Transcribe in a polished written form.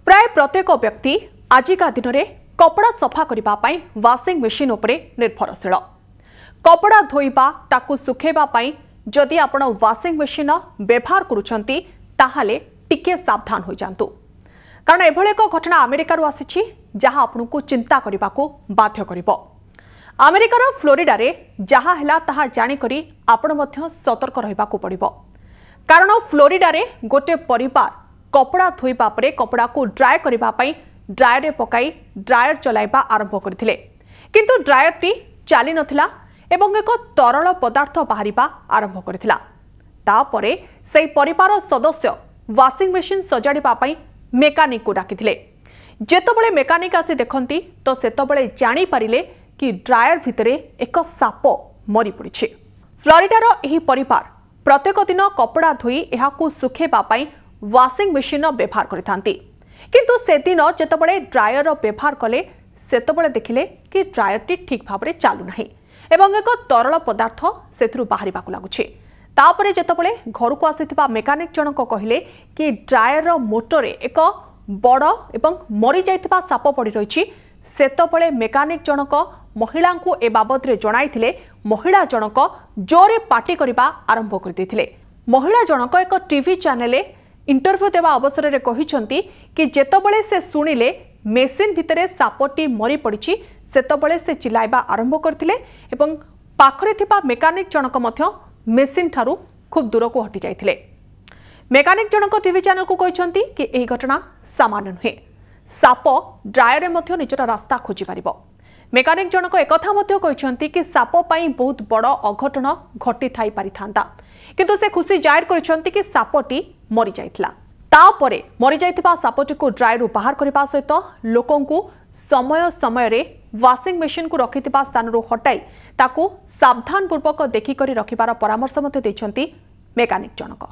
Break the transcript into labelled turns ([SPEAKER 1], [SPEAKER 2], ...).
[SPEAKER 1] प्राय प्रत्येक व्यक्ति आजिका दिन में कपड़ा सफा करने वाशिंग मशीन उपरे निर्भरशील। कपड़ा धोइबा ताकू सुखेबा पाई जदि आपण वाशिंग मशीन व्यवहार करुछंती ताहाले टिके सावधान हो जांतु, कारण एभले एक घटना अमेरिकार आसी जहां आपनकु चिंता करने बाध्य करिवो। अमेरिकार फ्लोरिडा रे जहाँ हैला ताहा जानिकरी आपण मध्य सतर्क रहिबाकु पड़िबो, कारण फ्लोरिडा रे गोटे परिवार कपड़ा धोइबा परे कपड़ा को ड्राय करबा पई ड्रायर रे पकाई ड्रायर चलाइबा आरंभ करथिले, किंतु ड्रायर टी चली नथिला एवं एक तरल पदार्थ बाहरिबा आरंभ करथिला। तापरे सेई परिवार सदस्य वाशिंग मशीन सजाड़िबा पई मेकानिक को डाकिथिले। जेतबळे मेकानिक आसी देखंती तो सेतबळे जानि पारिले कि ड्रायर भितरे एक साप मरी पड़िछि। फ्लोरिडार एही परिवार प्रत्येक दिन कपड़ा धोई एहाकु सुखेबा पई वाशिंग मशीन व्यवहार करिथांती, किंतु से दिन जेतबळे ड्रायर व्यवहार कले सेतबळे देखिले कि ड्रायर टी ठीक भाबरे चालू नाही एवं एक तरल पदार्थ सेथरु बाहरिबाकु लागुछि। तापरे जेतबळे घर को आसीथिबा मेकानिक जनक कहिले कि ड्रायर मोटर एक बड़ एवं मरी जाइथिबा साप पड़ी रहिछि। सेतबळे मेकानिक जनक महिला को ए बाबद रे जणाइथिले। महिला जनक जोरे पार्टी करबा आरंभ कर दैथिले। महिला जनक एक टीवी चैनल इंटरव्यू देवा अवसर रे कहिसंती कि जेतबळे से सुनिले मेसिन भितरे सापटी मरी पड़िछि सेतबळे से चिल्लाइबा आरंभ करथिले एवं पाखरे थिबा मेकानिक जनक मध्य मेसिन ठारू खूब दूर को हटि जाइथिले। मेकानिक जनक टीवी चैनल को कहिसंती कि एही घटना सामान्य नुहे, साप ड्रायर रे मध्य निजर रास्ता खोजि पारिबो। मेकानिक जनक एकथा मध्य कहिसंती कि साप पाई बहुत बड़ अघटन घटी थाई पारिथांता, किंतु से खुशी जाहिर करिसंती कि सापटी मरी जाइथिला। तापरे मरी जाइथिबा सापटी को ड्रायर बाहर करबा सहित लोकंकु समय समय रे वाशिंग मशीन को रखिथिबा स्थान रो हटाई ताकू सावधान पूर्वक देखि करी रखिबार परामर्श मते दैछंती मेकानिक जनक।